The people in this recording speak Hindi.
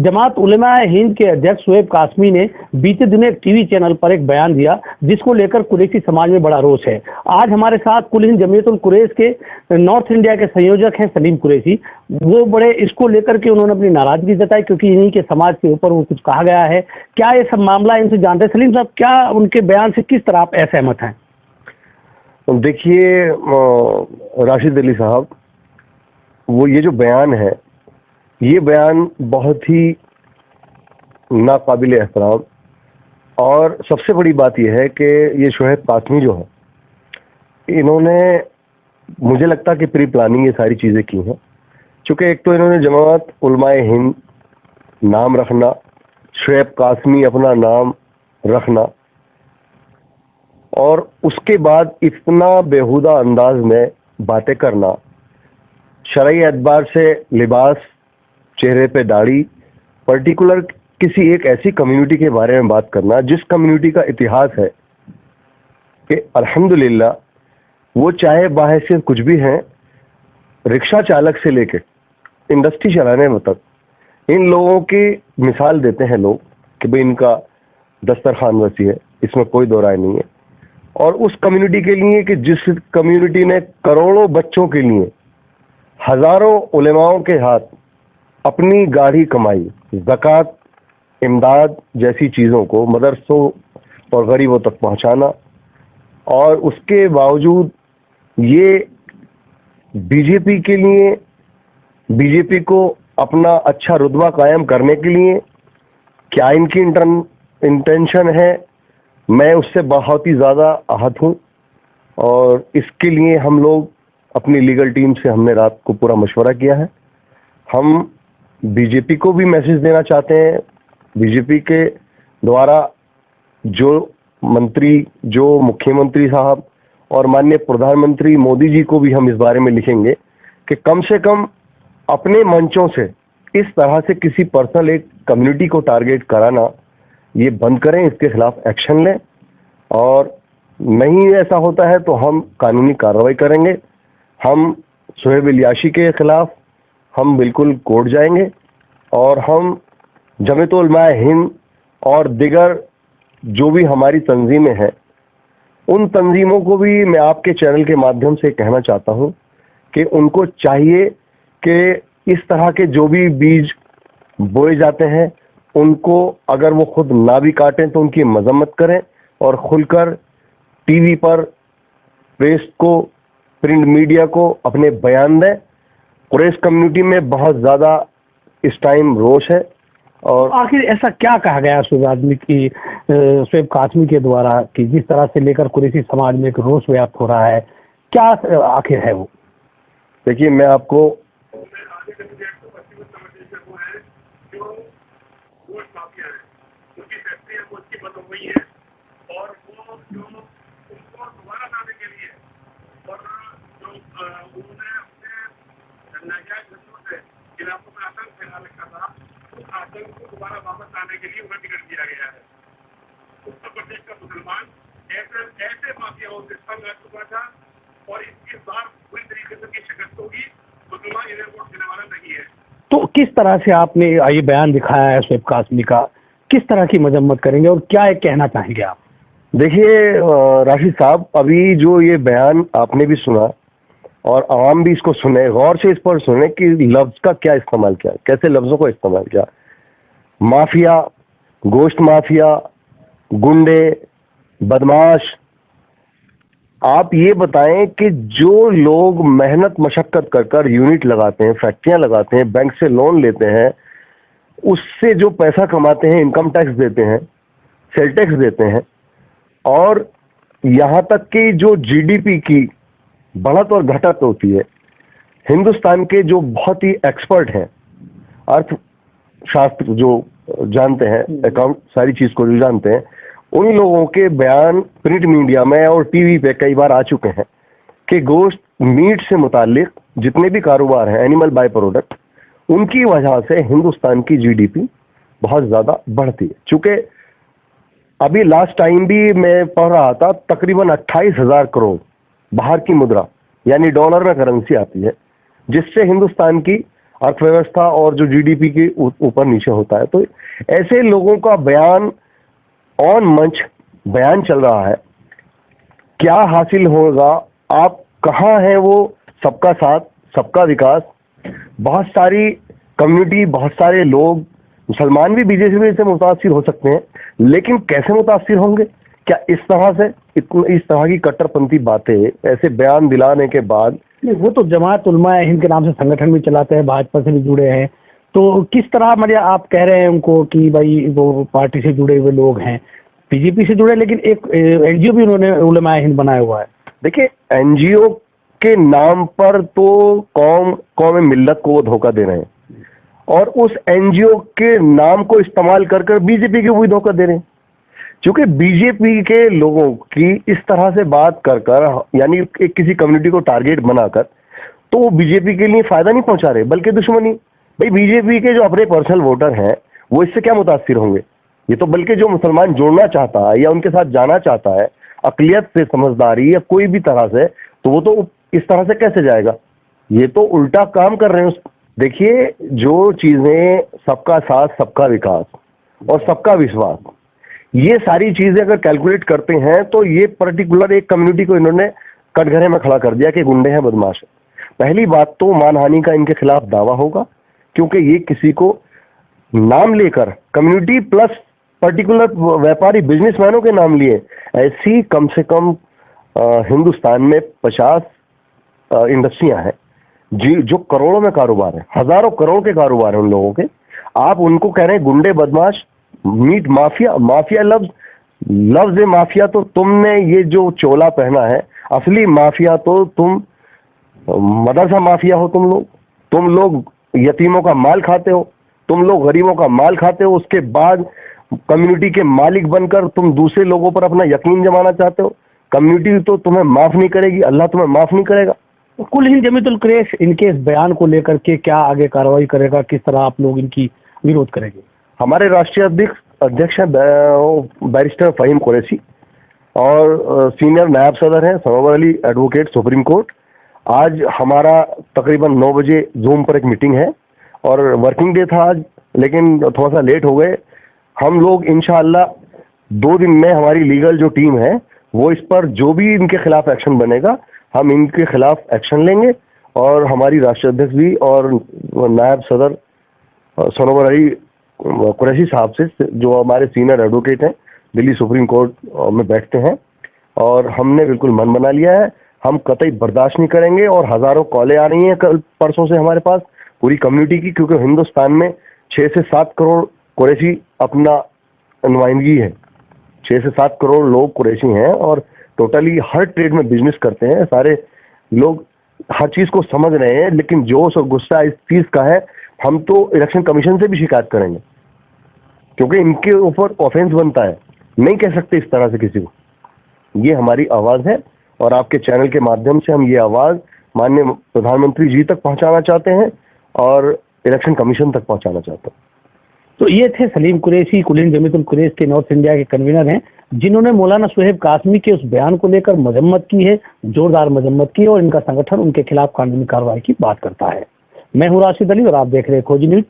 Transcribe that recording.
जमात उलेमा हिंद के अध्यक्ष शोएब कासमी ने बीते दिनों एक टीवी चैनल पर एक बयान दिया जिसको लेकर कुरैशी समाज में बड़ा रोष है। आज हमारे साथ कुल हिंद जमीयतुल कुरैश के नॉर्थ इंडिया के संयोजक हैं सलीम कुरैशी। वो बड़े इसको लेकर के उन्होंने अपनी नाराजगी जताई क्योंकि इन्हीं के समाज के ऊपर वो कुछ कहा गया है। क्या ये सब मामला इनसे जानते हैं सलीम साहब, क्या उनके बयान से किस तरह आप असहमत हैं? देखिए राशिद अली साहब, वो ये जो बयान है, ये बयान बहुत ही नाकाबिल एहतराम, और सबसे बड़ी बात यह है कि ये शोएब कासमी जो है, इन्होंने मुझे लगता है कि प्री प्लानिंग ये सारी चीज़ें की हैं। चूँकि एक तो इन्होंने जमात उलमाए हिंद नाम रखना, शोएब कासमी अपना नाम रखना, और उसके बाद इतना बेहुदा अंदाज में बातें करना, शरई एतबार से लिबास, चेहरे पे दाढ़ी, पर्टिकुलर किसी एक ऐसी कम्युनिटी के बारे में बात करना जिस कम्युनिटी का इतिहास है कि अल्हम्दुलिल्लाह वो चाहे बाहैसियत कुछ भी हैं, रिक्शा चालक से लेके इंडस्ट्री चलाने में तक इन लोगों की मिसाल देते हैं लोग कि भाई इनका दस्तरखान वसी है, इसमें कोई दो राय नहीं है। और उस कम्युनिटी के लिए कि जिस कम्युनिटी ने करोड़ों बच्चों के लिए हजारों उलेमाओं के हाथ अपनी गाढ़ी कमाई, ज़कात, इमदाद जैसी चीज़ों को मदरसों और गरीबों तक पहुंचाना, और उसके बावजूद ये बीजेपी के लिए, बीजेपी को अपना अच्छा रुतबा कायम करने के लिए क्या इनकी इंटेंशन है, मैं उससे बहुत ही ज़्यादा आहत हूँ। और इसके लिए हम लोग अपनी लीगल टीम से हमने रात को पूरा मशवरा किया है। हम बीजेपी को भी मैसेज देना चाहते हैं, बीजेपी के द्वारा जो मंत्री, जो मुख्यमंत्री साहब और माननीय प्रधानमंत्री मोदी जी को भी हम इस बारे में लिखेंगे कि कम से कम अपने मंचों से इस तरह से किसी पर्सनल एक कम्युनिटी को टारगेट कराना ये बंद करें, इसके खिलाफ एक्शन लें, और नहीं ऐसा होता है तो हम कानूनी कार्रवाई करेंगे। हम शोएब इलियासी के खिलाफ हम बिल्कुल कोर्ट जाएंगे, और हम जमीयत उलमा हिंद और दिगर जो भी हमारी तंजीमें हैं, उन तंजीमों को भी मैं आपके चैनल के माध्यम से कहना चाहता हूं कि उनको चाहिए कि इस तरह के जो भी बीज बोए जाते हैं उनको अगर वो खुद ना भी काटें तो उनकी मजम्मत करें, और खुलकर टीवी पर, प्रेस को, प्रिंट मीडिया को अपने बयान दें। कुरैश कम्युनिटी में बहुत ज़्यादा इस टाइम रोष है। और आखिर ऐसा क्या कहा गया शोएब कासमी के द्वारा कि जिस तरह से लेकर कुरैशी समाज में एक रोष व्याप्त हो रहा है, क्या आखिर है वो? देखिए, मैं आपको दोबारा वापस लाने के लिए उन्हें टिकट दिया गया है। उत्तर प्रदेश का मुसलमान ऐसे माफियाओं से तंग आ चुका था, और इस बार पूरी तरीके से शिकस्त होगी। मुसलमान इन्हें वोट देने वाला नहीं है। तो किस तरह से आपने ये बयान दिखाया है शोएब कासमी का, किस तरह की मजम्मत करेंगे और क्या एक कहना चाहेंगे आप? देखिए राशिद साहब, अभी जो ये बयान आपने भी सुना और आवाम भी इसको सुने, गौर से इस पर सुने कि लफ्ज का क्या इस्तेमाल किया, कैसे लफ्जों को इस्तेमाल किया। माफिया, गोश्त माफिया, गुंडे, बदमाश। आप ये बताएं कि जो लोग मेहनत मशक्कत कर कर यूनिट लगाते हैं, फैक्ट्रियां लगाते हैं, बैंक से लोन लेते हैं, उससे जो पैसा कमाते हैं, इनकम टैक्स देते हैं, सेल टैक्स देते हैं, और यहां तक कि जो जीडीपी की बढ़त और घटत होती है, हिंदुस्तान के जो बहुत ही एक्सपर्ट हैं, अर्थशास्त्र जो जानते हैं, अकाउंट सारी चीज को जो जानते हैं, उन लोगों के बयान प्रिंट मीडिया में और टीवी पे कई बार आ चुके हैं कि गोश्त, मीट से मुतालिक जितने भी कारोबार हैं, एनिमल बाय प्रोडक्ट, उनकी वजह से हिंदुस्तान की जीडीपी बहुत ज्यादा बढ़ती है। चूंकि अभी लास्ट टाइम भी मैं पढ़ रहा था, तकरीबन 28,000 करोड़ बाहर की मुद्रा यानी डॉलर में करेंसी आती है, जिससे हिंदुस्तान की अर्थव्यवस्था और जो जीडीपी के ऊपर नीचे होता है। तो ऐसे लोगों का बयान ऑन मंच बयान चल रहा है, क्या हासिल होगा, आप कहाँ हैं वो सबका साथ सबका विकास। बहुत सारी कम्युनिटी, बहुत सारे लोग, मुसलमान भी बीजेपी से मुतासिर हो सकते हैं, लेकिन कैसे मुतासिर होंगे? क्या इस तरह से इस तरह की कट्टरपंथी बातें, ऐसे बयान दिलाने के बाद? नहीं, वो तो जमात उलमा हिंद के नाम से संगठन भी चलाते हैं, भाजपा से भी जुड़े हैं, तो किस तरह मतलब आप कह रहे हैं उनको कि भाई वो पार्टी से जुड़े हुए लोग हैं, बीजेपी से जुड़े, लेकिन एक एनजीओ भी उन्होंने उलमा हिंद बनाया हुआ है। देखिए, एनजीओ के नाम पर तो कौम मिल्लत को वो धोखा दे रहे हैं, और उस एनजीओ के नाम को इस्तेमाल कर कर बीजेपी को भी धोखा दे रहे हैं। क्योंकि बीजेपी के लोगों की इस तरह से बात कर कर, यानी एक किसी कम्युनिटी को टारगेट बनाकर, तो वो बीजेपी के लिए फायदा नहीं पहुंचा रहे बल्कि दुश्मनी। भाई, बीजेपी के जो अपने पर्सनल वोटर हैं वो इससे क्या मुतासिर होंगे? ये तो बल्कि जो मुसलमान जुड़ना चाहता है या उनके साथ जाना चाहता है अकलियत से, समझदारी या कोई भी तरह से, तो वो तो इस तरह से कैसे जाएगा? ये तो उल्टा काम कर रहे हैं। देखिए, जो चीजें सबका साथ सबका विकास और सबका विश्वास, ये सारी चीजें अगर कैलकुलेट करते हैं तो ये पर्टिकुलर एक कम्युनिटी को इन्होंने कटघरे में खड़ा कर दिया कि गुंडे हैं, बदमाश है। पहली बात तो मानहानि का इनके खिलाफ दावा होगा, क्योंकि ये किसी को नाम लेकर कम्युनिटी प्लस पर्टिकुलर व्यापारी बिजनेसमैनों के नाम लिए, ऐसी कम से कम हिंदुस्तान में 50 इंडस्ट्रियां हैं जी, जो करोड़ों में कारोबार है, हजारों करोड़ के कारोबार है उन लोगों के। आप उनको कह रहे हैं गुंडे, बदमाश, मीट माफिया। माफिया लफ्ज माफिया तो तुमने ये जो चोला पहना है, असली माफिया तो तुम मदरसा माफिया हो। तुम लोग यतीमों का माल खाते हो, तुम लोग गरीबों का माल खाते हो, उसके बाद कम्युनिटी के मालिक बनकर तुम दूसरे लोगों पर अपना यकीन जमाना चाहते हो। कम्युनिटी तो तुम्हें माफ नहीं करेगी, अल्लाह तुम्हें माफ नहीं करेगा। कुल हिंद जमीयतुल कुरैश इनके इस बयान को लेकर के क्या आगे कार्रवाई करेगा, किस तरह आप लोग इनकी विरोध करेंगे? हमारे राष्ट्रीय अध्यक्ष हैं बैरिस्टर फहीम कुरैशी, और सीनियर नायब सदर हैं सरोवर अली एडवोकेट, सुप्रीम कोर्ट। आज हमारा तकरीबन 9 बजे जूम पर एक मीटिंग है, और वर्किंग डे था आज, लेकिन थोड़ा सा लेट हो गए। हम लोग इंशाअल्लाह 2 दिन में हमारी लीगल जो टीम है वो इस पर जो भी इनके खिलाफ एक्शन बनेगा, हम इनके खिलाफ एक्शन लेंगे। और हमारी राष्ट्रीय अध्यक्ष भी और नायब सदर सरोवर अली कुरैशी साहब से, जो हमारे सीनियर एडवोकेट हैं, दिल्ली सुप्रीम कोर्ट में बैठते हैं, और हमने बिल्कुल मन बना लिया है, हम कतई बर्दाश्त नहीं करेंगे। और हजारों कॉलें आ रही हैं कल परसों से हमारे पास पूरी कम्युनिटी की, क्योंकि हिंदुस्तान में 6 से 7 करोड़ कुरैशी अपना नुमाइंदगी है। 6 से 7 करोड़ लोग कुरैशी हैं, और टोटली हर ट्रेड में बिजनेस करते हैं। सारे लोग हर चीज को समझ रहे हैं, लेकिन जोश और गुस्सा इस चीज का है, हम तो इलेक्शन कमीशन से भी शिकायत करेंगे, क्योंकि इनके ऊपर ऑफेंस बनता है। नहीं कह सकते इस तरह से किसी को। ये हमारी आवाज है, और आपके चैनल के माध्यम से हम ये आवाज माननीय प्रधानमंत्री जी तक पहुंचाना चाहते हैं, और इलेक्शन कमीशन तक पहुंचाना चाहते हैं। तो ये थे सलीम कुरैशी, कुल हिंद जमीयतुल कुरैश के नॉर्थ इंडिया के कन्वीनर हैं, जिन्होंने मौलाना सुहेब कासमी के उस बयान को लेकर मजम्मत की है, जोरदार मजम्मत की, और इनका संगठन उनके खिलाफ कानूनी कार्रवाई की बात करता है। मैं हूं राशिद अली, और आप देख रहे हैं खोजी न्यूज।